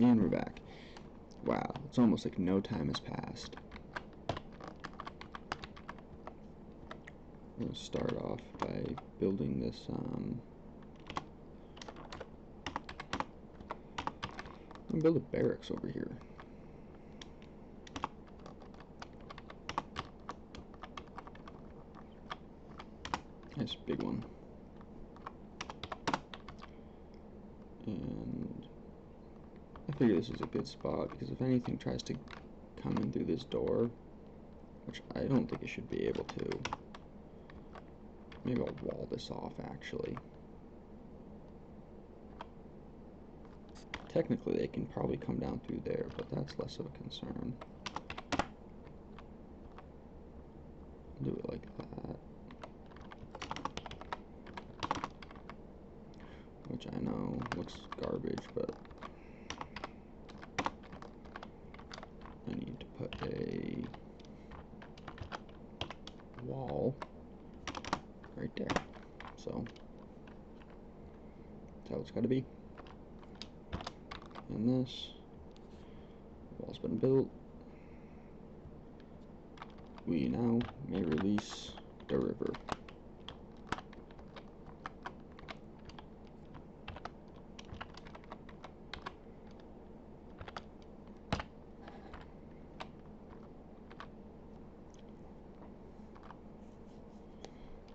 And we're back. Wow, it's almost like no time has passed. We'll start off by building this, I'm gonna build a barracks over here. Nice big one. And I figure this is a good spot because if anything tries to come in through this door, which I don't think it should be able to, maybe I'll wall this off actually. Technically they can probably come down through there, but that's less of a concern. Do it like that. Which I know looks garbage, but I need to put a wall right there. So that's how it's got to be. And this wall's been built. We now may release the river.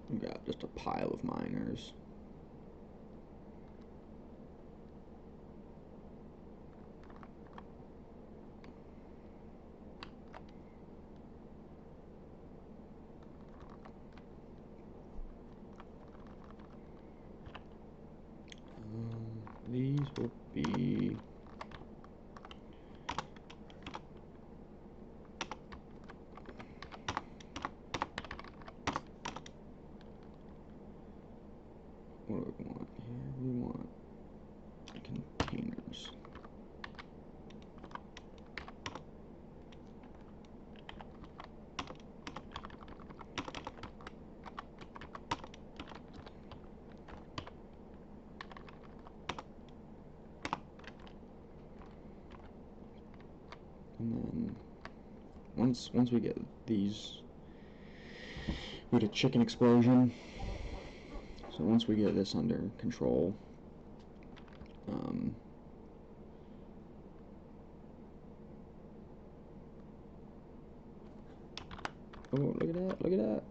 We've got just a pile of miners. These will be what do we want here? We want containers. And then once we get these, we get a chicken explosion. So once we get this under control, oh, look at that, look at that.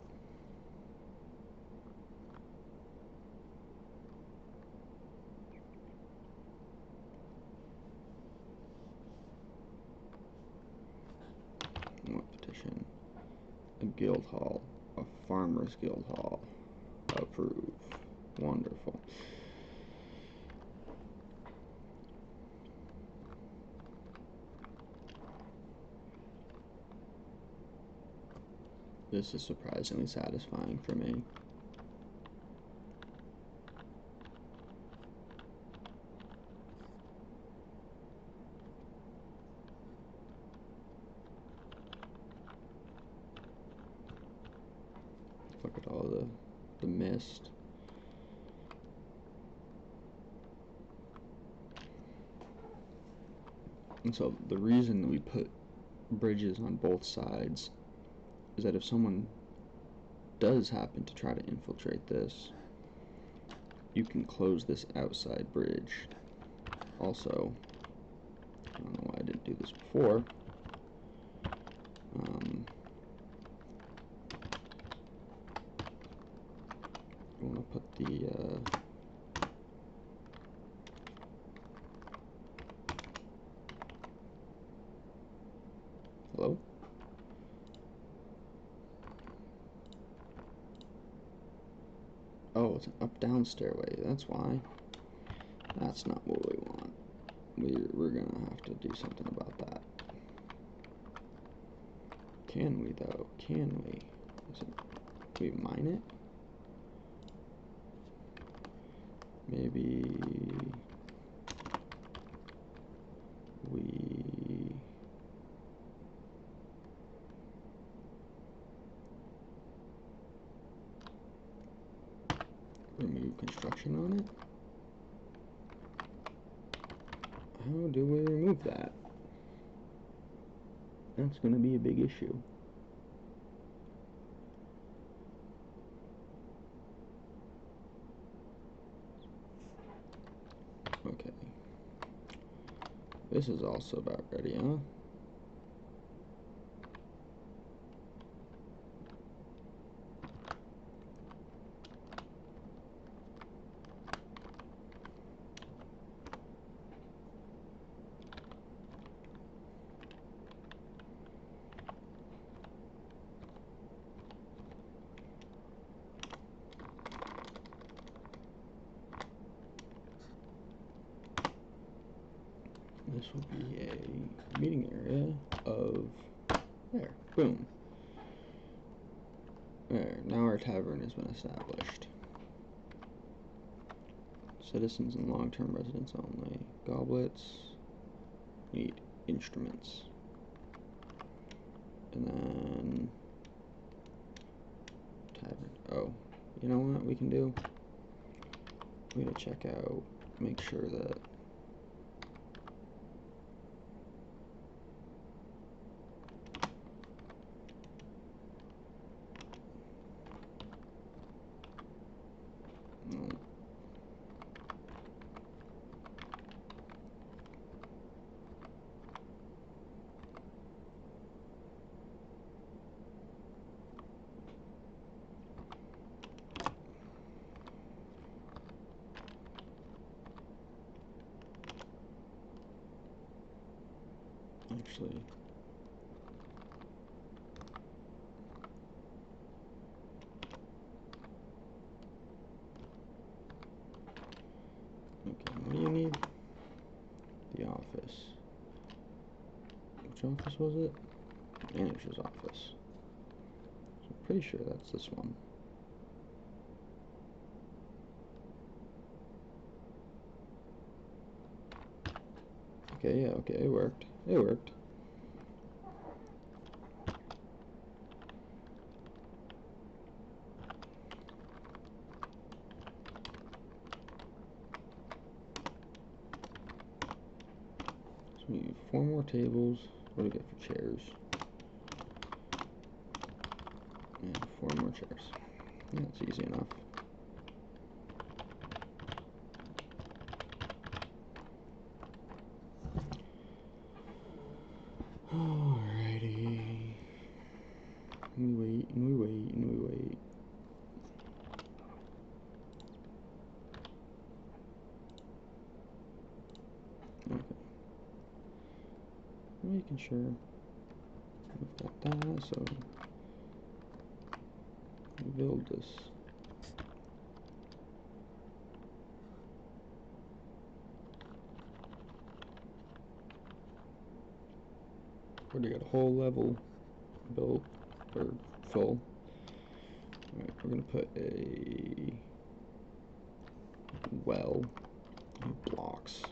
What petition? A guild hall, a farmer's guild hall. Approve. Wonderful. This is surprisingly satisfying for me. Look at all the mist. And so the reason we put bridges on both sides is that if someone does happen to try to infiltrate this, you can close this outside bridge. Also, I don't know why I didn't do this before. You want to put the hello? Oh, it's an up-down stairway. That's why. That's not what we want. We're gonna have to do something about that. Can we though? Can we? Can we mine it? Maybe we remove construction on it. How do we remove that? That's going to be a big issue. Okay. This is also about ready, huh? This will be a meeting area of there. Boom. There. Now our tavern has been established. Citizens and long-term residents only. Goblets. Need instruments. And then tavern. Oh, you know what we can do? We gotta check out, make sure that no. Actually, okay, what do you need? The office. Which office was it? Manager's office. So I'm pretty sure that's this one. Okay, yeah, okay, it worked. It worked. So we need 4 more tables. What do we get for chairs? And 4 more chairs. That's easy enough. Alrighty. We wait and we wait and we wait. Okay. Making sure we've got that, so we build this. Already got a whole level built, or full. Alright, we're gonna put a well of blocks.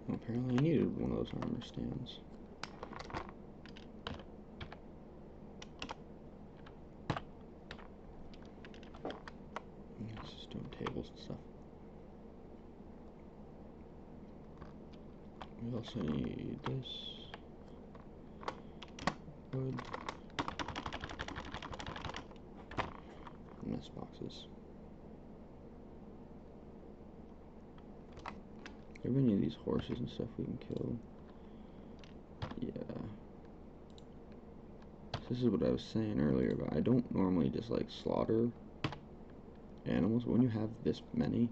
Apparently I needed one of those armor stands. It's just doing tables and stuff. We also need this wood. Mess boxes. Are there any of these horses and stuff we can kill? Yeah. This is what I was saying earlier about I don't normally just like slaughter animals, but when you have this many,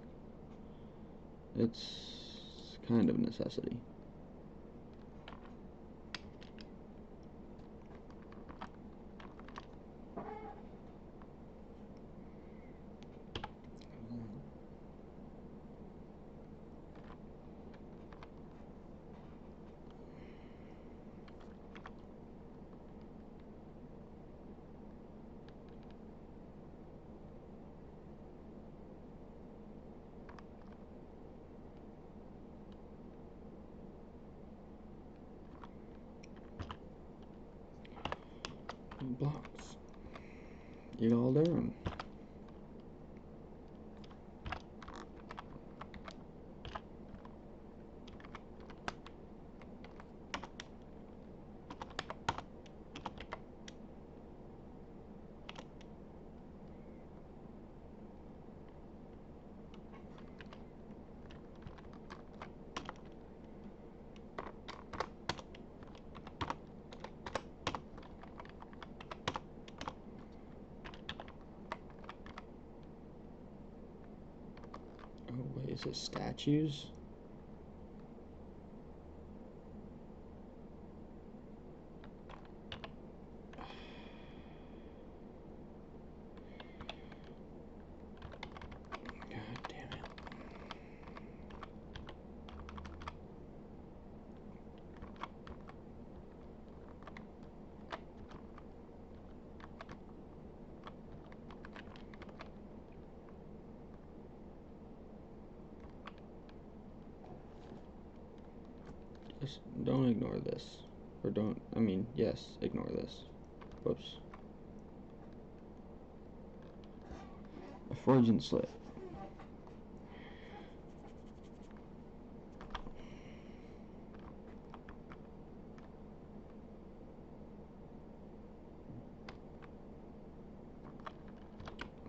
it's kind of a necessity. blocks. You all doing? Oh wait, is it statues? God damn it. Just don't ignore this. Or don't, I mean, yes, ignore this. Whoops. A foraging slit.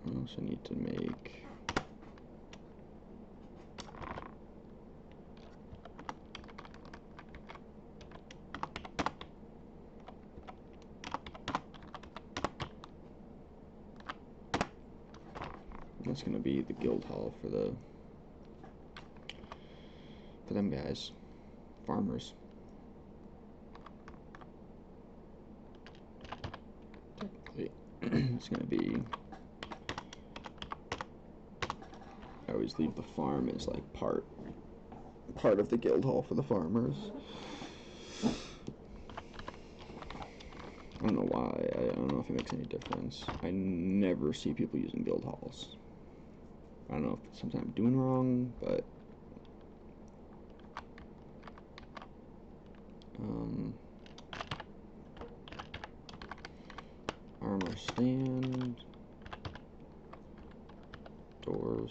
I also need to make that's gonna be the guildhall for them guys, farmers. Technically, it's gonna be. I always leave the farm as like part of the guildhall for the farmers. I don't know why. I don't know if it makes any difference. I never see people using guild halls. I don't know if it's something I'm doing wrong, but armor stand, doors.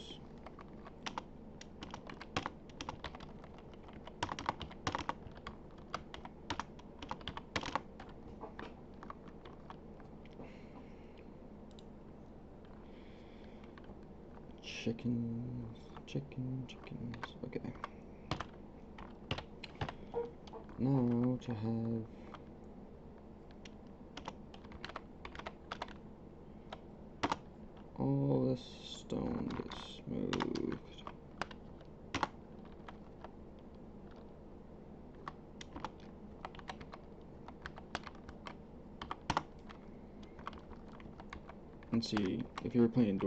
Chickens, okay. Now to have all this stone get smoothed. And see, if you're playing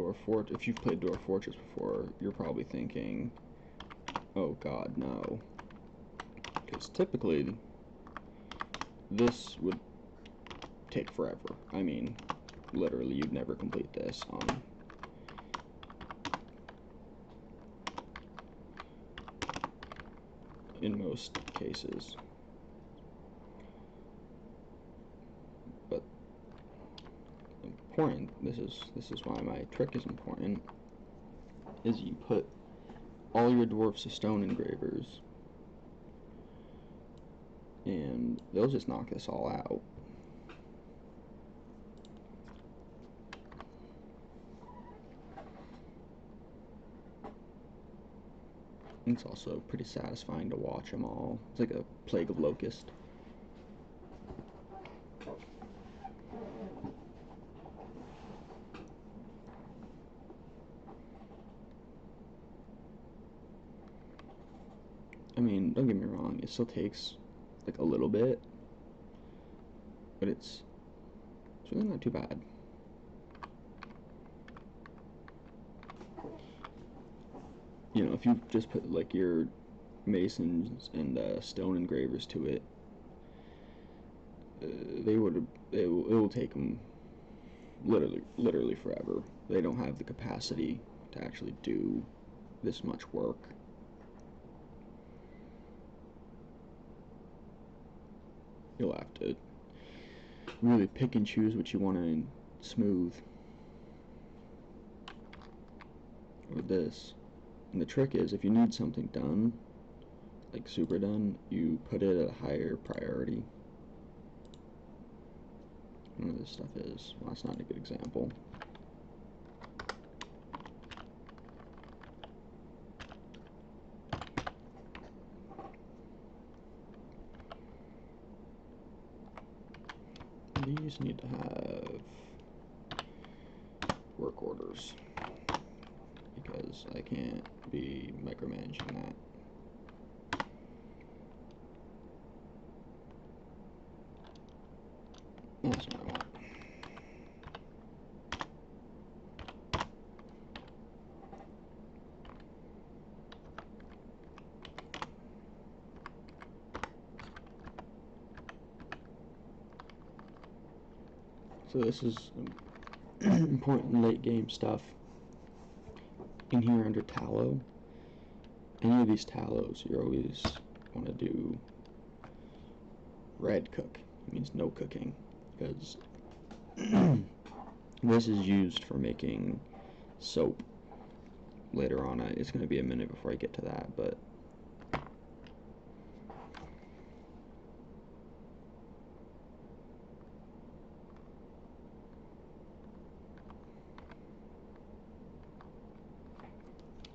if you've played Dwarf Fortress before, you're probably thinking, oh god, no. Because typically, this would take forever. I mean, literally, you'd never complete this in most cases. But important, this is why my trick is important, is you put all your dwarfs to stone engravers, and they'll just knock this all out. It's also pretty satisfying to watch them all. It's like a plague of locust. I mean, don't get me wrong, it still takes like a little bit, but it's really not too bad. You know, if you just put like your masons and stone engravers to it, it will take them literally forever. They don't have the capacity to actually do this much work. You'll have to really pick and choose what you want to smooth with this. And the trick is, if you need something done, like super done, you put it at a higher priority. None of this stuff is. Well, that's not a good example. These need to have work orders because I can't be micromanaging that. That's what I want. So this is important late game stuff. In here under tallow, any of these tallows, you always want to do red cook. It means no cooking, because this is used for making soap later on. It's going to be a minute before I get to that, but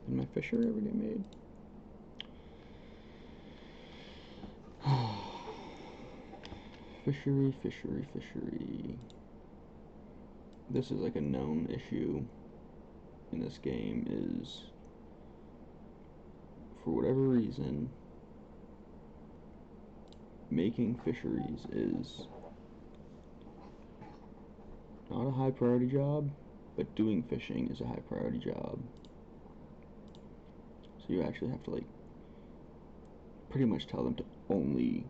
did my fisher ever get made? Fishery, fishery, fishery. This is like a known issue in this game, is for whatever reason making fisheries is not a high priority job, but doing fishing is a high priority job. So you actually have to like pretty much tell them to only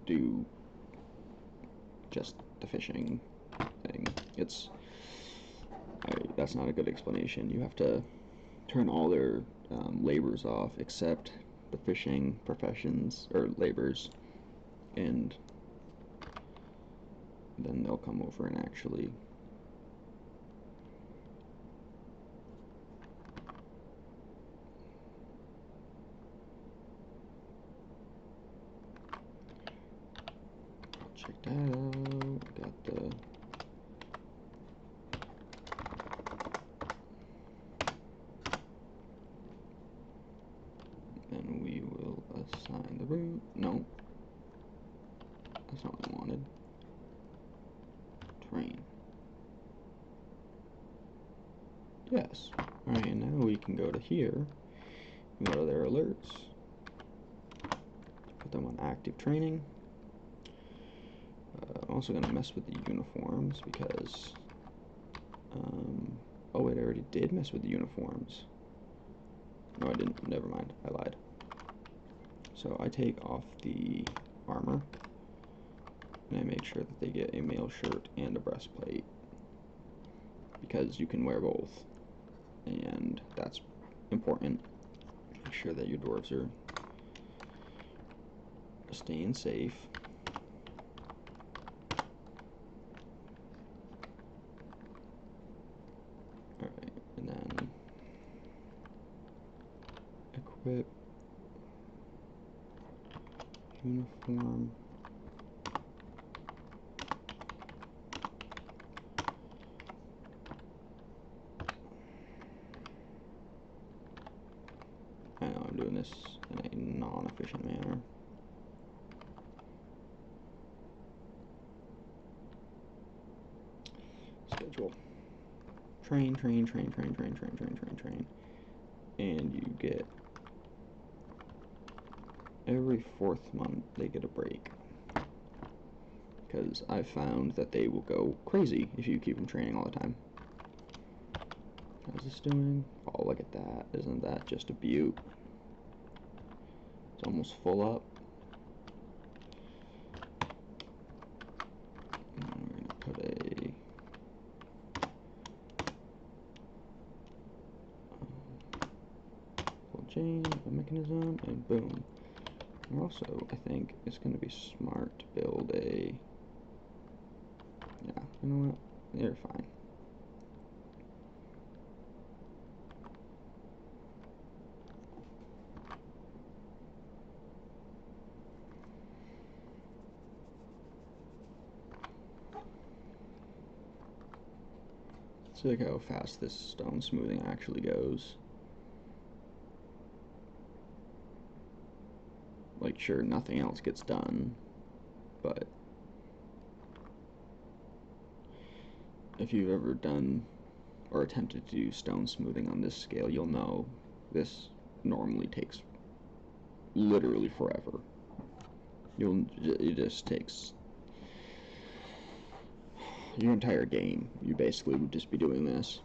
do just the fishing thing. That's not a good explanation. You have to turn all their labors off except the fishing professions or labors, and then they'll come over and actually check that out. Got the then we will assign the route. No, that's not what I wanted. Train. Yes. Alright, and now we can go to here, go to their alerts, put them on active training. I'm also going to mess with the uniforms because, oh wait, I already did mess with the uniforms. No, I didn't. Never mind. I lied. So I take off the armor, and I make sure that they get a mail shirt and a breastplate, because you can wear both, and that's important. Make sure that your dwarves are staying safe. Alright, and then equip uniform. I know I'm doing this in a non-efficient manner. Schedule. Train, train, train, train, train, train, train, train, train. And you get every 4th month they get a break, because I found that they will go crazy if you keep them training all the time. How's this doing? Oh, look at that. Isn't that just a beaut? It's almost full up. And we're going to put a full chain, a mechanism, and boom. And also, I think it's going to be smart to build a You know what? You're fine. See like how fast this stone smoothing actually goes. Like, sure, nothing else gets done, but if you've ever done or attempted to do stone smoothing on this scale, you'll know this normally takes literally forever. It just takes your entire game. You basically would just be doing this.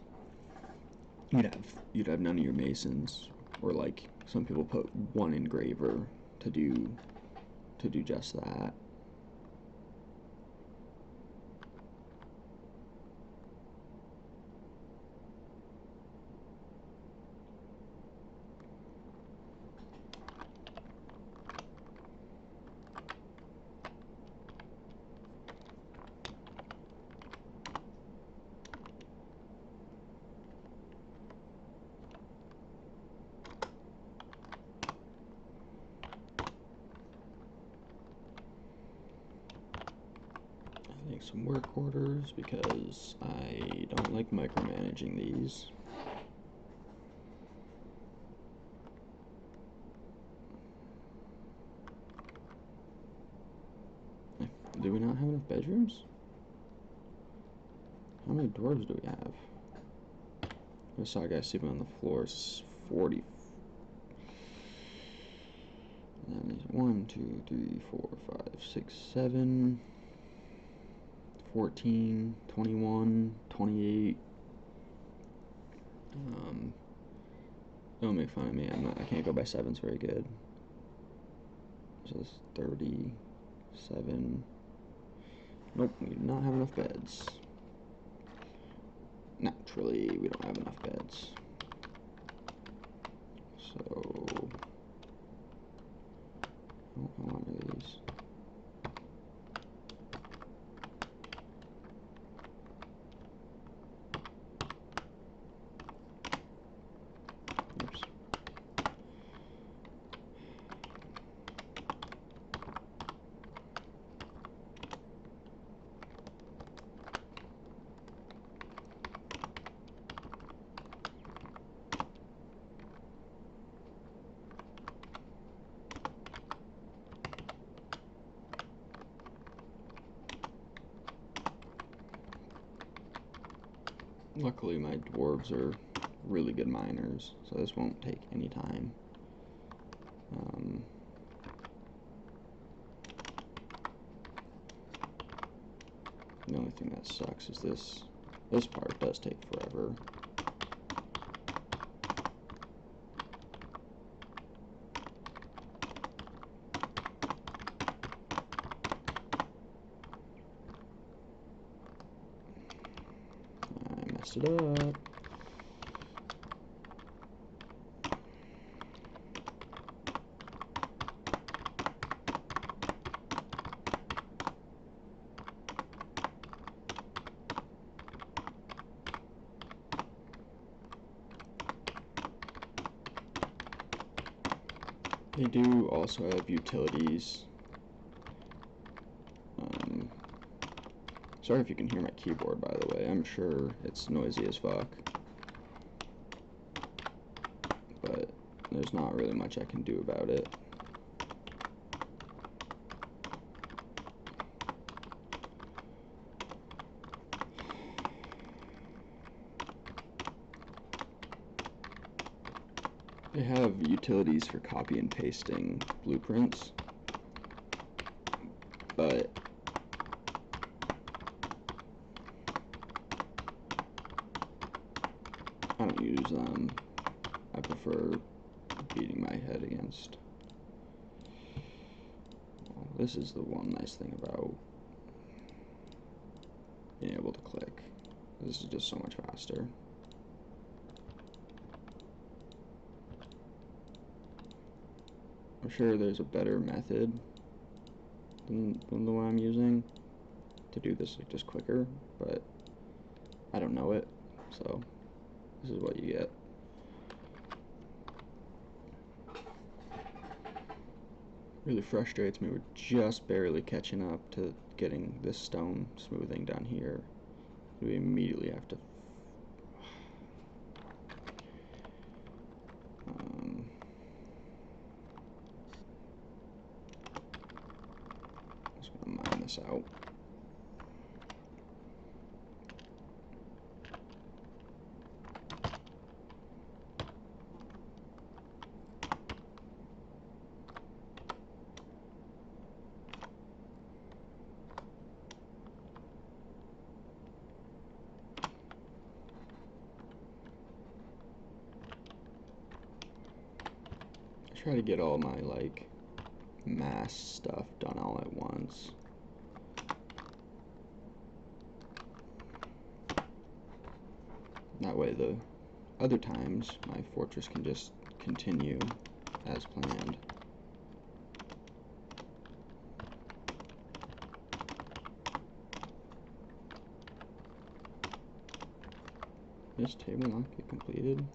You'd have none of your masons, or like some people put one engraver to do just that. Make some work orders because I don't like micromanaging these. Do we not have enough bedrooms? How many dwarves do we have? I saw a guy sleeping on the floor. 40. And there's 1, 2, 3, 4, 5, 6, 7, 14, 21, 28. Don't make fun of me. I can't go by sevens very good. So it's 37. Nope, we do not have enough beds. Naturally, we don't have enough beds. So, how long are these? Oops. Luckily, my dwarves are really good miners, so this won't take any time. The only thing that sucks is this part does take forever. I messed it up. They do also have utilities. Sorry if you can hear my keyboard, by the way. I'm sure it's noisy as fuck. But there's not really much I can do about it. They have utilities for copy and pasting blueprints, but I don't use them. I prefer beating my head against. Well, this is the one nice thing about being able to click. This is just so much faster. I'm sure there's a better method than the one I'm using, to do this like just quicker, but I don't know it, so this is what you get. Really frustrates me. We're just barely catching up to getting this stone smoothing down here. We immediately have to just gonna mine this out. Try to get all my like mass stuff done all at once. That way the other times my fortress can just continue as planned. This table not get completed?